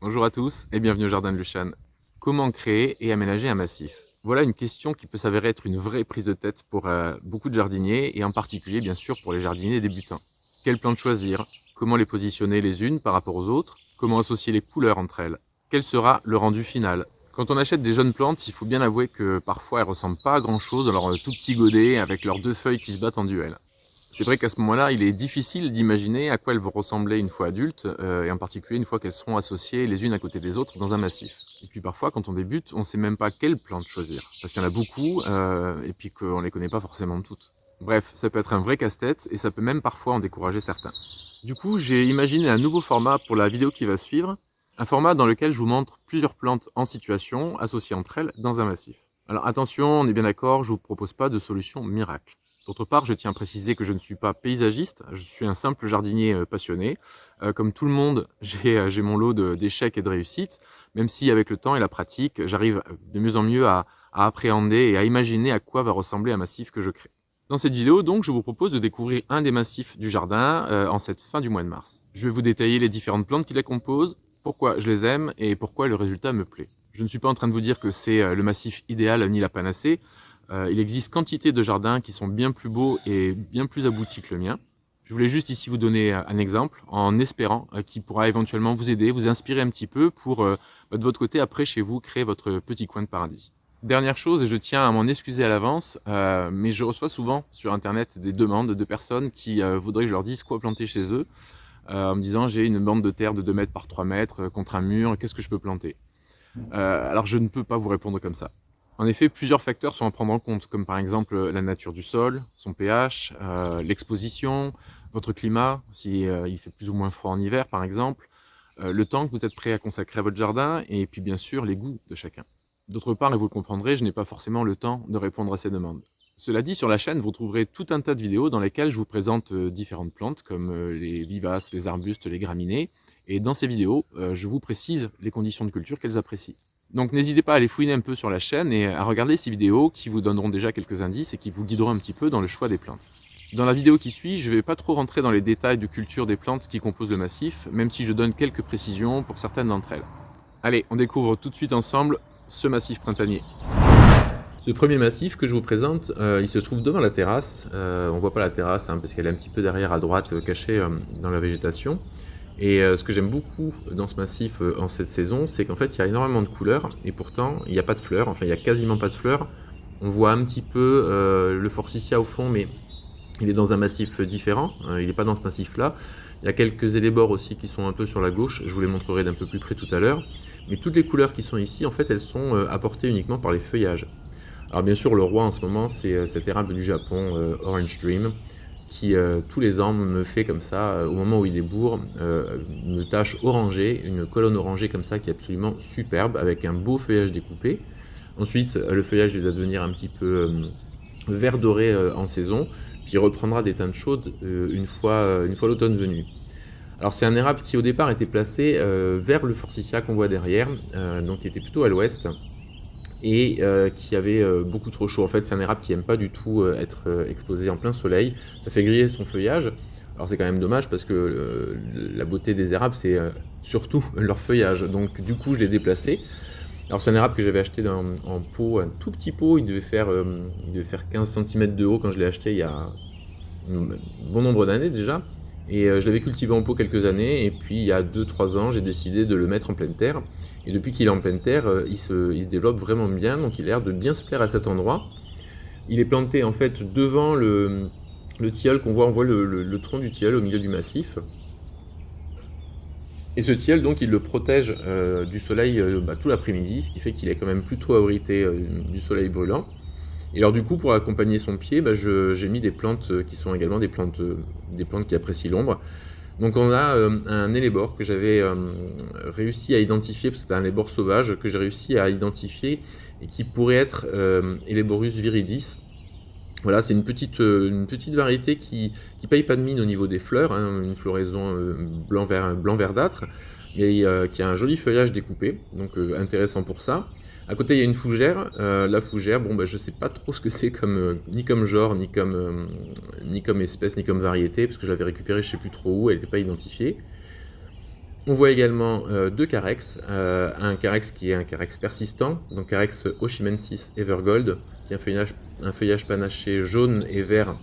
Bonjour à tous et bienvenue au Jardin de Luchan. Comment créer et aménager un massif? Voilà une question qui peut s'avérer être une vraie prise de tête pour beaucoup de jardiniers et en particulier bien sûr pour les jardiniers débutants. Quelles plantes choisir? Comment les positionner les unes par rapport aux autres? Comment associer les couleurs entre elles? Quel sera le rendu final? Quand on achète des jeunes plantes, il faut bien avouer que parfois elles ressemblent pas à grand chose dans leur tout petit godet avec leurs deux feuilles qui se battent en duel. C'est vrai qu'à ce moment-là, il est difficile d'imaginer à quoi elles vont ressembler une fois adultes, et en particulier une fois qu'elles seront associées les unes à côté des autres dans un massif. Et puis parfois, quand on débute, on ne sait même pas quelle plante choisir, parce qu'il y en a beaucoup, et puis qu'on ne les connaît pas forcément toutes. Bref, ça peut être un vrai casse-tête, et ça peut même parfois en décourager certains. Du coup, j'ai imaginé un nouveau format pour la vidéo qui va suivre, un format dans lequel je vous montre plusieurs plantes en situation, associées entre elles dans un massif. Alors attention, on est bien d'accord, je ne vous propose pas de solution miracle. D'autre part, je tiens à préciser que je ne suis pas paysagiste, je suis un simple jardinier passionné. Comme tout le monde, j'ai mon lot d'échecs et de réussites, même si avec le temps et la pratique, j'arrive de mieux en mieux à appréhender et à imaginer à quoi va ressembler un massif que je crée. Dans cette vidéo, donc, je vous propose de découvrir un des massifs du jardin en cette fin du mois de mars. Je vais vous détailler les différentes plantes qui les composent, pourquoi je les aime et pourquoi le résultat me plaît. Je ne suis pas en train de vous dire que c'est le massif idéal ni la panacée. Il existe quantité de jardins qui sont bien plus beaux et bien plus aboutis que le mien. Je voulais juste ici vous donner un exemple en espérant qu'il pourra éventuellement vous aider, vous inspirer un petit peu pour de votre côté après chez vous créer votre petit coin de paradis. Dernière chose, et je tiens à m'en excuser à l'avance, mais je reçois souvent sur internet des demandes de personnes qui voudraient que je leur dise quoi planter chez eux, en me disant j'ai une bande de terre de 2 mètres par 3 mètres contre un mur, qu'est-ce que je peux planter? Alors je ne peux pas vous répondre comme ça. En effet, plusieurs facteurs sont à prendre en compte, comme par exemple la nature du sol, son pH, l'exposition, votre climat, si il fait plus ou moins froid en hiver par exemple, le temps que vous êtes prêt à consacrer à votre jardin, et puis bien sûr les goûts de chacun. D'autre part, et vous le comprendrez, je n'ai pas forcément le temps de répondre à ces demandes. Cela dit, sur la chaîne, vous trouverez tout un tas de vidéos dans lesquelles je vous présente différentes plantes, comme les vivaces, les arbustes, les graminées, et dans ces vidéos, je vous précise les conditions de culture qu'elles apprécient. Donc n'hésitez pas à aller fouiner un peu sur la chaîne et à regarder ces vidéos qui vous donneront déjà quelques indices et qui vous guideront un petit peu dans le choix des plantes. Dans la vidéo qui suit, je ne vais pas trop rentrer dans les détails de culture des plantes qui composent le massif, même si je donne quelques précisions pour certaines d'entre elles. Allez, on découvre tout de suite ensemble ce massif printanier. Ce premier massif que je vous présente, il se trouve devant la terrasse. On ne voit pas la terrasse parce qu'elle est un petit peu derrière à droite, cachée dans la végétation. Et ce que j'aime beaucoup dans ce massif en cette saison, c'est qu'en fait il y a énormément de couleurs et pourtant il n'y a pas de fleurs, enfin il n'y a quasiment pas de fleurs. On voit un petit peu le forsythia au fond, mais il est dans un massif différent, il n'est pas dans ce massif-là. Il y a quelques élébores aussi qui sont un peu sur la gauche, je vous les montrerai d'un peu plus près tout à l'heure. Mais toutes les couleurs qui sont ici, en fait, elles sont apportées uniquement par les feuillages. Alors bien sûr, le roi en ce moment, c'est cet érable du Japon, Orange Dream, qui tous les ans me fait comme ça, au moment où il est bourre, une tache orangée, une colonne orangée comme ça qui est absolument superbe, avec un beau feuillage découpé. Ensuite, le feuillage va devenir un petit peu vert doré en saison, puis il reprendra des teintes chaudes une fois l'automne venu. Alors c'est un érable qui au départ était placé vers le forsythia qu'on voit derrière, donc qui était plutôt à l'ouest, et qui avait beaucoup trop chaud. En fait, c'est un érable qui n'aime pas du tout être exposé en plein soleil. Ça fait griller son feuillage. Alors c'est quand même dommage parce que la beauté des érables, c'est surtout leur feuillage. Donc du coup, je l'ai déplacé. Alors c'est un érable que j'avais acheté en pot, un tout petit pot. Il devait faire 15 cm de haut quand je l'ai acheté il y a un bon nombre d'années déjà. Et je l'avais cultivé en pot quelques années, et puis il y a 2-3 ans, j'ai décidé de le mettre en pleine terre. Et depuis qu'il est en pleine terre, il se développe vraiment bien, donc il a l'air de bien se plaire à cet endroit. Il est planté en fait devant le tilleul qu'on voit, on voit le tronc du tilleul au milieu du massif. Et ce tilleul, donc, il le protège du soleil tout l'après-midi, ce qui fait qu'il est quand même plutôt abrité du soleil brûlant. Et alors du coup, pour accompagner son pied, j'ai mis des plantes qui sont également des plantes qui apprécient l'ombre. Donc on a un élébore que j'avais réussi à identifier, parce que c'est un élébore sauvage, que j'ai réussi à identifier et qui pourrait être Eleborus viridis. Voilà, c'est une petite variété qui paye pas de mine au niveau des fleurs, hein, une floraison blanc verdâtre, mais qui a un joli feuillage découpé, donc intéressant pour ça. À côté, il y a une fougère. La fougère, je sais pas trop ce que c'est ni comme genre, ni comme espèce, ni comme variété, parce que je l'avais récupérée je sais plus trop où, elle n'était pas identifiée. On voit également deux carex, un carex qui est un carex persistant, donc carex Oshimensis Evergold, qui est un feuillage panaché jaune et vert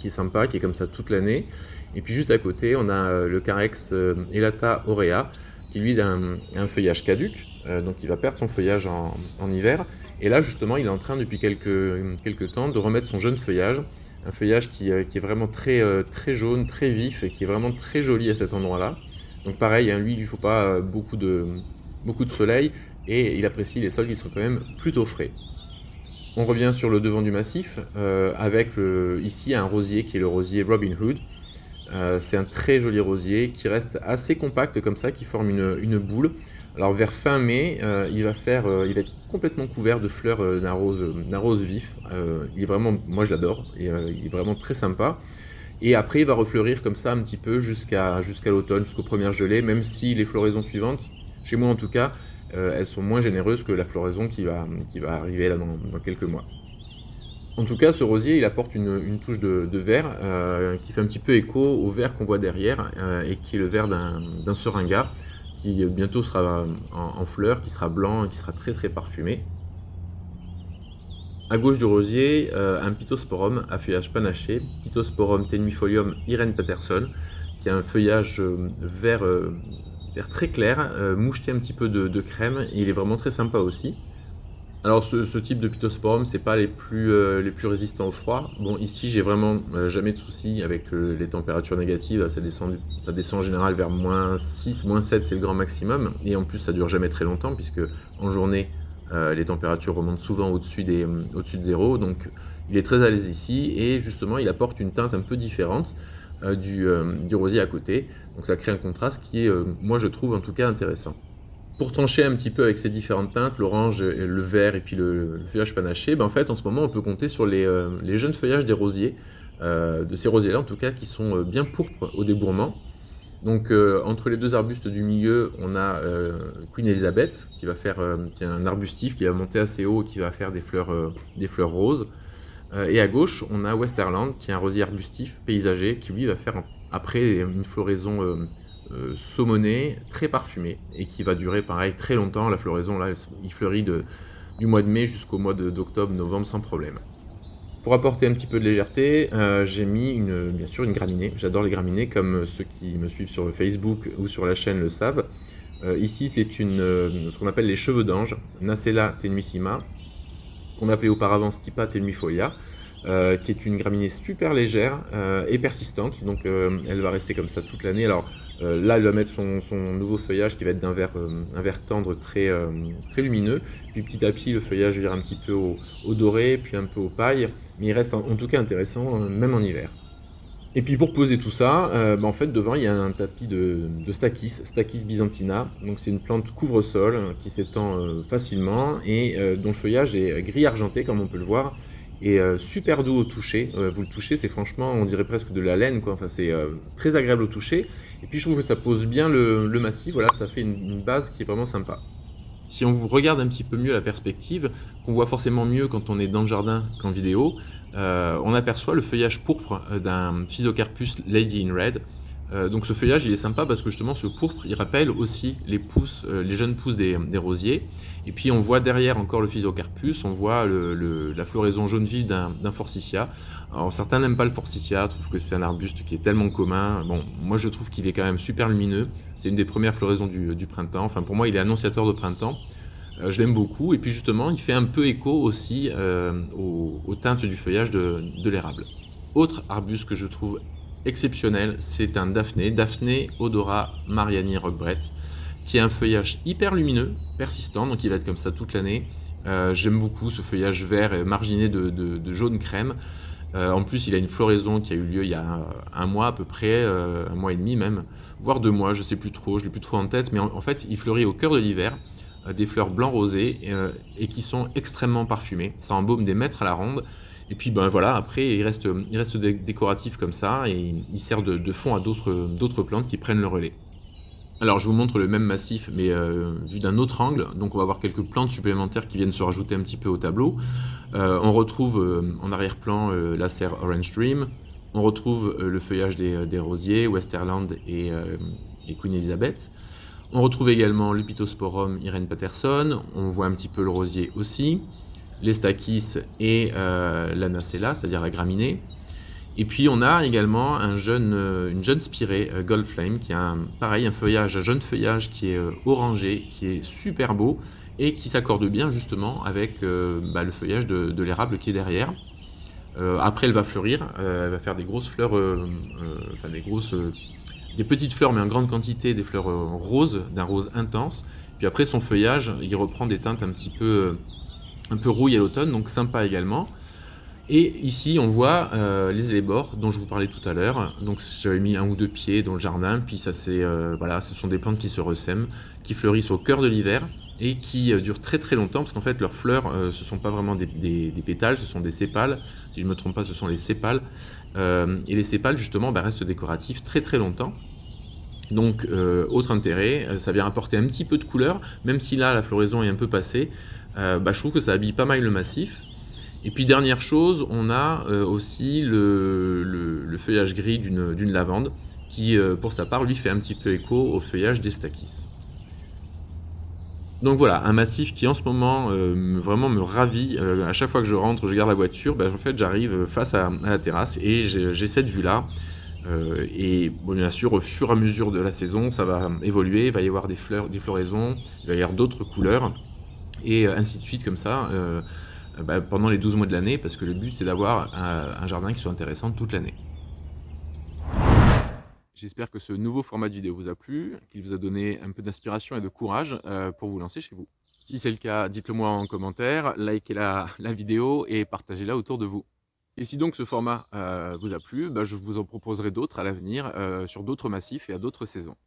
qui est sympa, qui est comme ça toute l'année. Et puis juste à côté, on a le carex Elata aurea, qui lui a un feuillage caduc, donc il va perdre son feuillage en hiver. Et là justement, il est en train depuis quelques temps de remettre son jeune feuillage, un feuillage qui est vraiment très jaune, très vif et qui est vraiment très joli à cet endroit-là. Donc pareil, lui, il ne lui faut pas beaucoup de soleil et il apprécie les sols qui sont quand même plutôt frais. On revient sur le devant du massif avec ici un rosier qui est le rosier Robin Hood. C'est un très joli rosier qui reste assez compact comme ça, qui forme une boule. Alors vers fin mai, il va être complètement couvert de fleurs d'un rose vif. Il est vraiment, moi je l'adore, et il est vraiment très sympa. Et après, il va refleurir comme ça un petit peu jusqu'à l'automne, jusqu'aux premières gelées, même si les floraisons suivantes, chez moi en tout cas, elles sont moins généreuses que la floraison qui va arriver là dans quelques mois. En tout cas, ce rosier, il apporte une touche de vert qui fait un petit peu écho au vert qu'on voit derrière et qui est le vert d'un seringa qui bientôt sera en fleurs, qui sera blanc et qui sera très très parfumé. À gauche du rosier, un Pittosporum à feuillage panaché, Pittosporum tenuifolium Irene Patterson, qui a un feuillage vert très clair, moucheté un petit peu de crème, et il est vraiment très sympa aussi. Alors ce type de Pittosporum, c'est pas les plus résistants au froid. Bon, ici j'ai vraiment jamais de soucis avec les températures négatives, ça descend en général vers -6, -7 c'est le grand maximum, et en plus ça dure jamais très longtemps puisque en journée les températures remontent souvent au-dessus de 0, donc il est très à l'aise ici, et justement il apporte une teinte un peu différente du rosier à côté, donc ça crée un contraste qui est, moi je trouve en tout cas intéressant. Pour trancher un petit peu avec ces différentes teintes, l'orange, le vert et puis le feuillage panaché, en fait en ce moment on peut compter sur les jeunes feuillages des rosiers, de ces rosiers-là en tout cas, qui sont bien pourpres au débourrement. Donc entre les deux arbustes du milieu, on a Queen Elizabeth qui est un arbustif qui va monter assez haut et qui va faire des fleurs roses. Et à gauche, on a Westerland qui est un rosier arbustif paysager qui lui va faire après une floraison saumonée, très parfumée et qui va durer pareil très longtemps. La floraison là, il fleurit du mois de mai jusqu'au mois d'octobre, novembre sans problème. Pour apporter un petit peu de légèreté, j'ai mis bien sûr une graminée. J'adore les graminées, comme ceux qui me suivent sur Facebook ou sur la chaîne le savent. Ici, c'est ce qu'on appelle les cheveux d'ange, Nacella tenuissima, qu'on appelait auparavant Stipa tenuifolia, qui est une graminée super légère et persistante. Donc, elle va rester comme ça toute l'année. Alors là, elle va mettre son nouveau feuillage qui va être un vert tendre très lumineux. Puis petit à petit, le feuillage vire un petit peu au doré, puis un peu au paille. Mais il reste en tout cas intéressant, même en hiver. Et puis pour poser tout ça, en fait devant il y a un tapis de Stachys byzantina. Donc c'est une plante couvre-sol qui s'étend facilement et dont le feuillage est gris argenté comme on peut le voir. Et super doux au toucher. Vous le touchez, c'est franchement, on dirait presque de la laine, quoi. Enfin, c'est très agréable au toucher. Et puis je trouve que ça pose bien le massif. Voilà, ça fait une base qui est vraiment sympa. Si on vous regarde un petit peu mieux la perspective, qu'on voit forcément mieux quand on est dans le jardin qu'en vidéo, on aperçoit le feuillage pourpre d'un Physocarpus Lady in Red. Donc ce feuillage il est sympa parce que justement ce pourpre il rappelle aussi les jeunes pousses des rosiers. Et puis on voit derrière encore le Physocarpus, on voit la floraison jaune vive d'un Forsythia. Alors certains n'aiment pas le Forsythia, trouvent que c'est un arbuste qui est tellement commun. Bon, moi je trouve qu'il est quand même super lumineux. C'est une des premières floraisons du printemps. Enfin pour moi il est annonciateur de printemps. Je l'aime beaucoup. Et puis justement il fait un peu écho aussi aux teintes du feuillage de l'érable. Autre arbuste que je trouve exceptionnel, c'est un Daphné odora mariani roquebrette, qui a un feuillage hyper lumineux, persistant, donc il va être comme ça toute l'année. J'aime beaucoup ce feuillage vert marginé de jaune crème. En plus, il a une floraison qui a eu lieu il y a un mois à peu près, un mois et demi même, voire 2 mois, je sais plus trop, je l'ai plus trop en tête, mais en fait, il fleurit au cœur de l'hiver, des fleurs blanc rosé et qui sont extrêmement parfumées. Ça embaume des mètres à la ronde. Et puis voilà, après il reste décoratif comme ça et il sert de fond à d'autres plantes qui prennent le relais. Alors je vous montre le même massif mais vu d'un autre angle, donc on va avoir quelques plantes supplémentaires qui viennent se rajouter un petit peu au tableau. On retrouve en arrière-plan la serre Orange Dream, on retrouve le feuillage des rosiers, Westerland et Queen Elizabeth. On retrouve également le Pittosporum Irene Patterson, on voit un petit peu le rosier aussi, les Stachys et la Nacella, c'est-à-dire la graminée. Et puis on a également une jeune spirée, Gold Flame, qui a pareil, un jeune feuillage qui est orangé, qui est super beau et qui s'accorde bien justement avec le feuillage de l'érable qui est derrière. Après elle va fleurir, elle va faire des grosses fleurs, des petites fleurs mais en grande quantité, des fleurs roses, d'un rose intense. Puis après son feuillage, il reprend des teintes un peu rouille à l'automne, donc sympa également. Et ici on voit les élébores dont je vous parlais tout à l'heure. Donc j'avais mis 1 ou 2 pieds dans le jardin, puis ça c'est voilà, ce sont des plantes qui se ressèment, qui fleurissent au cœur de l'hiver et qui durent très très longtemps parce qu'en fait leurs fleurs ce sont pas vraiment des pétales, ce sont des sépales. Si je me trompe pas, ce sont les sépales. Et les sépales justement restent décoratifs très très longtemps. Donc autre intérêt, ça vient apporter un petit peu de couleur, même si là la floraison est un peu passée. Je trouve que ça habille pas mal le massif. Et puis dernière chose, on a aussi le feuillage gris d'une lavande qui, pour sa part, lui fait un petit peu écho au feuillage des Stachys. Donc voilà, un massif qui en ce moment vraiment me ravit. À chaque fois que je rentre, je garde la voiture, en fait j'arrive face à la terrasse et j'ai cette vue-là. Et bon, bien sûr, au fur et à mesure de la saison, ça va évoluer, il va y avoir des floraisons, il va y avoir d'autres couleurs, et ainsi de suite comme ça. Pendant les 12 mois de l'année, parce que le but c'est d'avoir un jardin qui soit intéressant toute l'année. J'espère que ce nouveau format de vidéo vous a plu, qu'il vous a donné un peu d'inspiration et de courage pour vous lancer chez vous. Si c'est le cas, dites-le moi en commentaire, likez la vidéo et partagez-la autour de vous. Et si donc ce format vous a plu, je vous en proposerai d'autres à l'avenir sur d'autres massifs et à d'autres saisons.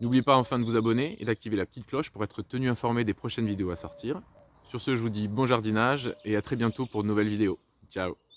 N'oubliez pas enfin de vous abonner et d'activer la petite cloche pour être tenu informé des prochaines vidéos à sortir. Sur ce, je vous dis bon jardinage et à très bientôt pour de nouvelles vidéos. Ciao!